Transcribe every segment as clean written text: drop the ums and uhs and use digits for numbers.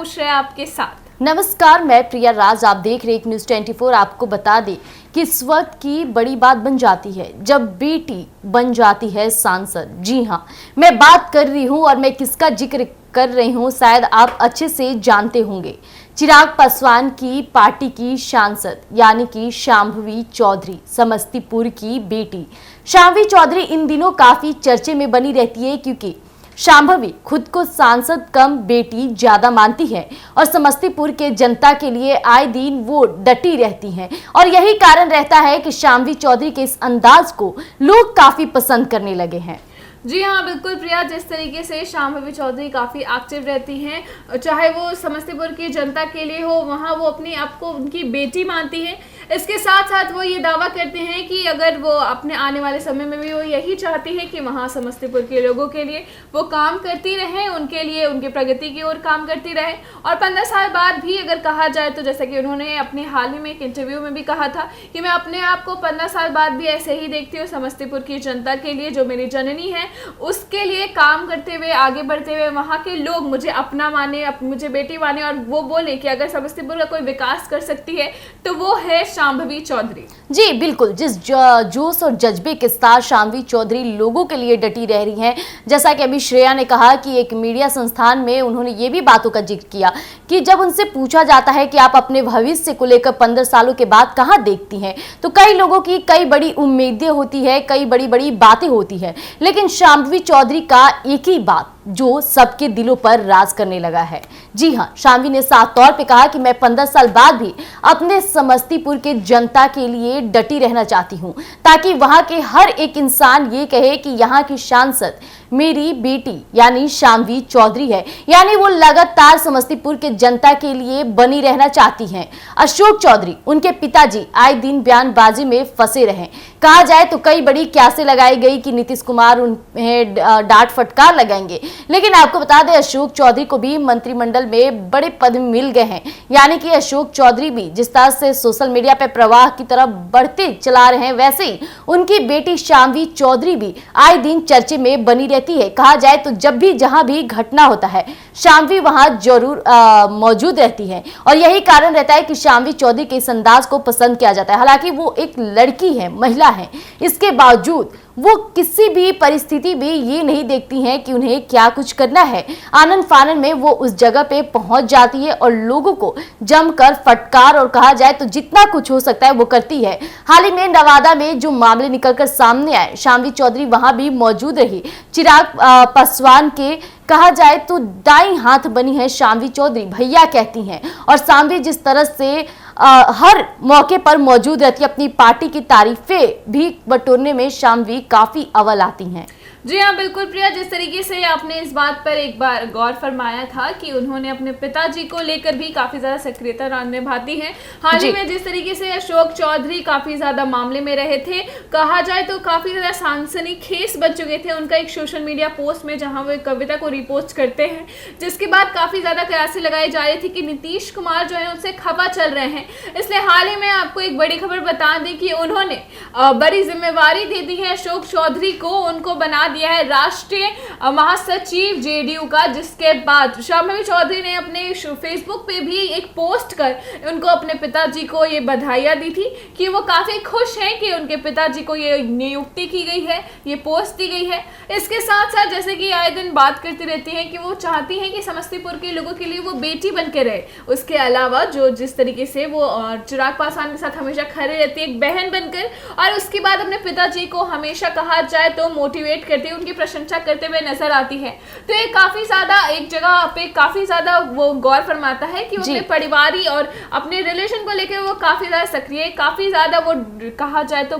खुश रहे आपके साथ। नमस्कार, मैं प्रिया राज, आप देख रहे हैं न्यूज़ 24। आपको बता दें कि इस वक्त की बड़ी बात बन जाती है जब बेटी बन जाती है सांसद। जी हाँ, मैं बात कर रही हूँ और मैं किसका जिक्र कर रही हूँ शायद आप अच्छे से जानते होंगे। चिराग पासवान की पार्टी की सांसद यानी कि शांभवी चौधरी, समस्तीपुर की बेटी शांभवी चौधरी इन दिनों काफी चर्चे में बनी रहती है क्योंकि शांभवी खुद को सांसद कम बेटी ज्यादा मानती है और समस्तीपुर के जनता के लिए आए दिन वो डटी रहती हैं और यही कारण रहता है कि शांभवी चौधरी के इस अंदाज को लोग काफी पसंद करने लगे हैं। जी हाँ, बिल्कुल प्रिया, जिस तरीके से शांभवी चौधरी काफ़ी एक्टिव रहती हैं, चाहे वो समस्तीपुर की जनता के लिए हो, वहाँ वो अपने आप को उनकी बेटी मानती है। इसके साथ साथ वो ये दावा करते हैं कि अगर वो अपने आने वाले समय में भी वो यही चाहती है कि वहाँ समस्तीपुर के लोगों के लिए वो काम करती रहे, उनके लिए उनकी प्रगति की ओर काम करती रहे। और 15 साल बाद भी अगर कहा जाए तो जैसा कि उन्होंने अपने हाल ही में एक इंटरव्यू में भी कहा था कि मैं अपने आप को 15 साल बाद भी ऐसे ही देखती हूँ, समस्तीपुर की जनता के लिए, जो मेरी जननी है उसके लिए काम करते हुए, आगे बढ़ते हुए, वहाँ के लोग मुझे अपना माने, मुझे बेटी माने और वो बोले कि अगर समस्तीपुर का कोई विकास कर सकती है तो वो है शांभवी चौधरी। जी बिल्कुल, जिस जोश और जज्बे के साथ शांभवी चौधरी लोगों के लिए डटी रह रही हैं, जैसा कि अभी श्रेया ने कहा कि एक मीडिया संस्थान में उन्होंने ये भी बातों का जिक्र किया कि जब उनसे पूछा जाता है कि आप अपने भविष्य को लेकर 15 सालों के बाद कहां देखती हैं, तो कई लोगों की कई बड़ी उम्मीदें होती है, कई बड़ी बड़ी बातें होती है, लेकिन शांभवी चौधरी का एक ही बात जो सबके दिलों पर राज करने लगा है। जी हाँ, शांभवी ने साफ तौर पे कहा कि मैं 15 साल बाद भी अपने समस्तीपुर के जनता के लिए डटी रहना चाहती हूँ ताकि वहां के हर एक इंसान ये कहे कि यहाँ की सांसद मेरी बेटी यानी शांभवी चौधरी है, यानी वो लगातार समस्तीपुर के जनता के लिए बनी रहना चाहती हैं। अशोक चौधरी, उनके पिताजी, आए दिन बयानबाजी में फंसे रहे। कहा जाए तो कई बड़ी क्यासें लगाई गई कि नीतीश कुमार उन्हें डांट फटकार लगाएंगे, लेकिन आपको बता दें अशोक चौधरी को भी मंत्रिमंडल में बड़े पद मिल गए हैं, यानी कि अशोक चौधरी भी जिस तरह से सोशल मीडिया पर प्रवाह की तरफ बढ़ते चला रहे हैं, वैसे ही उनकी बेटी शांभवी चौधरी भी आए दिन चर्चे में बनी रहती है। कहा जाए तो जब भी जहां भी घटना होता है शांभवी वहां जरूर मौजूद रहती है और यही कारण रहता है कि शांभवी चौधरी के इस अंदाज को पसंद किया जाता है। हालांकि वो एक लड़की है, महिला है, इसके बावजूद वो किसी भी परिस्थिति में ये नहीं देखती हैं कि उन्हें क्या कुछ करना है। आनंद फानन में वो उस जगह पे पहुंच जाती है और लोगों को जमकर फटकार और कहा जाए तो जितना कुछ हो सकता है वो करती है। हाल ही में नवादा में जो मामले निकलकर सामने आए, शांभवी चौधरी वहां भी मौजूद रही। चिराग पासवान के कहा जाए तो दाईं हाथ बनी है शांभवी चौधरी, भैया कहती हैं, और शांभवी जिस तरह से हर मौके पर मौजूद रहती है, अपनी पार्टी की तारीफें भी बटोरने में शांभवी काफी अव्वल आती हैं। जी हाँ, बिल्कुल प्रिया, जिस तरीके से आपने इस बात पर एक बार गौर फरमाया था कि उन्होंने अपने पिताजी को लेकर भी काफी ज्यादा सक्रियता निभाती है। हाल ही में जिस तरीके से अशोक चौधरी काफी ज्यादा मामले में रहे थे, कहा जाए तो काफी ज्यादा सनसनीखेज बन चुके थे उनका एक सोशल मीडिया पोस्ट में, जहां वो एक कविता को रिपोस्ट करते हैं, जिसके बाद काफी ज्यादा कयासें लगाई जा रही थी कि नीतीश कुमार जो है उनसे खफा चल रहे हैं। इसलिए हाल ही में आपको एक बड़ी खबर बता दें कि उन्होंने बड़ी जिम्मेवारी दे दी है अशोक चौधरी को, उनको बना दिया है राष्ट्रीय महासचिव जेडीयू का, जिसके बाद शांभवी चौधरी ने अपने फेसबुक पे भी एक पोस्ट कर उनको, अपने पिताजी को ये बधाइयां दी थी कि वो काफी खुश हैं कि उनके पिताजी को ये नियुक्ति की गई है, ये पोस्ट दी गई है। इसके साथ साथ जैसे कि आए दिन बात करती रहती हैं कि वो चाहती हैं कि समस्तीपुर के लोगों के लिए वो बेटी बन के रहे। उसके अलावा जो जिस तरीके से वो चिराग पासवान के साथ हमेशा खड़े रहती है एक बहन बनकर, और उसके बाद अपने पिताजी को हमेशा कहा जाए तो मोटिवेट करती है, उनकी प्रशंसा करते हुए नजर आती है। तो ये काफी ज्यादा एक जगह पे काफी ज्यादा वो गौर फरमाता है कि वो अपने परिवारी और अपने रिलेशन को लेकर वो काफी ज्यादा सक्रिय, काफी ज्यादा वो कहा जाए तो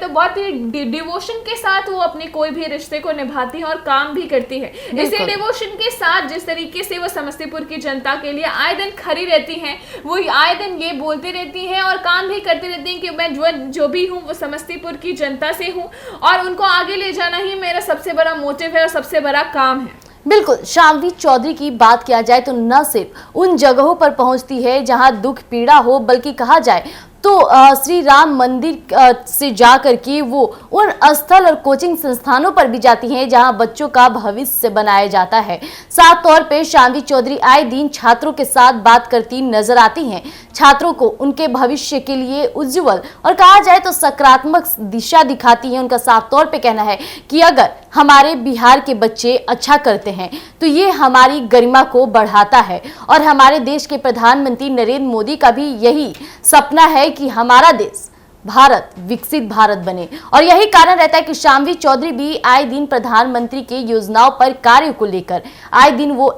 बहुत ही डिवोशन के साथ वो अपने कोई भी रिश्ते को निभाती है और काम भी करती है। इसी डिवोशन के साथ जिस तरीके से वो समस्तीपुर की जनता के लिए आए दिन खड़ी रहती हैं, वो आए दिन ये बोलती रहती हैं और काम भी करती रहती हैं कि मैं जो भी हूँ वो समस्तीपुर की जनता से हूँ और उनको आगे ले जाना ही मेरा सबसे बड़ा मोटिव है और सबसे बड़ा काम है। बिल्कुल, शांभवी चौधरी की बात किया जाए तो न सिर्फ उन जगहों पर पहुंचती है जहां दुख पीड़ा हो, बल्कि कहा जाए तो श्री राम मंदिर से जाकर के वो उन स्थल और कोचिंग संस्थानों पर भी जाती हैं जहां बच्चों का भविष्य बनाया जाता है। साफ तौर पे शान्वी चौधरी आए दिन छात्रों के साथ बात करती नजर आती हैं। छात्रों को उनके भविष्य के लिए उज्जवल और कहा जाए तो सकारात्मक दिशा दिखाती हैं। उनका साफ तौर पे कहना है कि अगर हमारे बिहार के बच्चे अच्छा करते हैं तो ये हमारी गरिमा को बढ़ाता है और हमारे देश के प्रधानमंत्री नरेंद्र मोदी का भी यही सपना है कि हमारा देश भारत विकसित भारत बने और यही कारण रहता है कि शान्वी चौधरी भी आए दिन प्रधानमंत्री के योजनाओं पर कार्य को लेकर आए दिन वो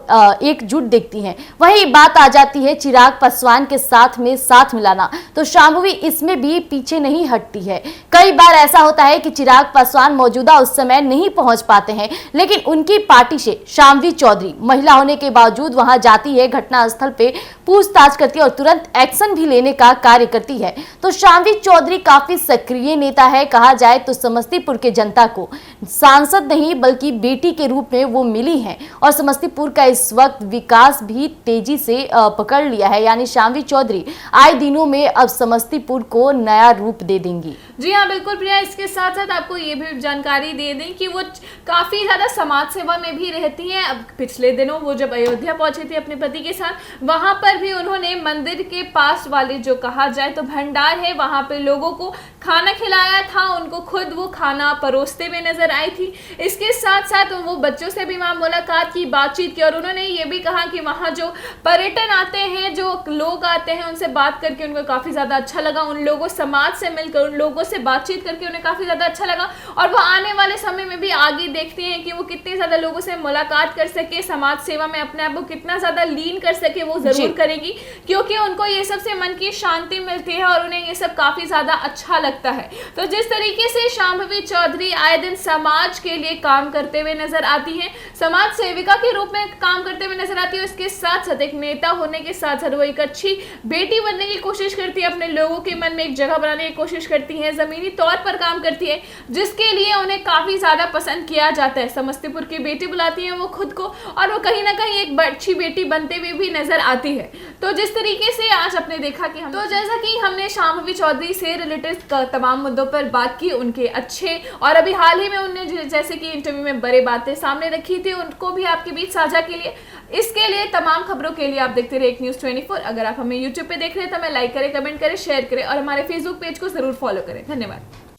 एकजुट देखती हैं। वही बात आ जाती है चिराग पासवान के साथ में साथ मिलाना, तो शान्वी इसमें भी पीछे नहीं हटती है। कई बार ऐसा होता है कि चिराग पासवान मौजूदा उस समय नहीं पहुंच पाते हैं, लेकिन उनकी पार्टी से शान्वी चौधरी महिला होने के बावजूद वहां जाती है, घटनास्थल पे पूछताछ करती है और तुरंत एक्शन भी लेने का कार्य करती है। तो शान्वी चौधरी काफी सक्रिय नेता है। कहा जाए तो समस्तीपुर के जनता को सांसद नहीं बल्कि बेटी के रूप में वो मिली हैं और समस्तीपुर का इस वक्त विकास भी तेजी से पकड़ लिया है। यानी शान्वी चौधरी आए दिनों में अब समस्तीपुर को नया रूप दे देंगी। जी हाँ, बिल्कुल प्रिया। इसके साथ साथ आपको ये भी जानकारी दे दें कि वो काफी ज्यादा समाज सेवा में भी रहती हैं। अब पिछले दिनों वो जब अयोध्या पहुंची थी अपने पति के साथ, वहां पर भी उन्होंने मंदिर के पास वाले जो कहा जाए तो भंडार है वहां पे लोगों को खाना खिलाया था। उनको खुद वो खाना परोसते हुए नजर आई थी। इसके साथ साथ वो बच्चों से भी वहां मुलाकात की, बातचीत की और उन्होंने ये भी कहा कि वहां जो पर्यटन आते हैं, जो लोग आते हैं, उनसे बात करके उनको काफी ज्यादा अच्छा लगा। उन लोगों समाज से मिलकर उन लोगों से बातचीत करके उन्हें काफी ज्यादा अच्छा लगा और वो आने वाले समय में भी आगे देखते हैं कि वो कितने ज्यादा लोगों से मुलाकात कर सके, समाज सेवा में अपने आप को कितना ज्यादा लीन कर सके, वो जरूर करेंगी क्योंकि उनको ये सबसे मन की शांति मिलती है और उन्हें ये सब काफी ज्यादा अच्छा लगता है। तो जिस तरीके से शान्वी चौधरी आए दिन समाज के लिए काम करते हुए नजर आती हैं, समाज सेविका के रूप में काम करते हुए नजर आती है, उसके साथ साथ एक नेता होने के साथ साथ वो एक अच्छी बेटी बनने की कोशिश करती है, अपने लोगों के मन में एक जगह बनाने की कोशिश करती है, जमीनी तौर पर काम करती है, जिसके लिए उन्हें काफी ज्यादा पसंद किया जाता है। समस्तीपुर की बेटी बुलाती है वो खुद को और वो कहीं ना कहीं एक अच्छी बेटी बनते हुए भी नजर आती है। तो जिस तरीके से आज आपने देखा कि हम तो जैसा कि हमने शान्वी चौधरी से रिलेटेड तमाम मुद्दों पर बात की, उनके अच्छे और अभी हाल ही में उन्होंने जैसे कि इंटरव्यू में बड़ी बातें सामने रखी थी, उनको भी आपके बीच साझा के लिए। इसके लिए तमाम खबरों के लिए आप देखते रहे एक न्यूज़ 24। अगर आप हमें यूट्यूब पे देख रहे हैं तो हमें लाइक करें, कमेंट करें, शेयर करें और हमारे फेसबुक पेज को जरूर फॉलो करें। धन्यवाद।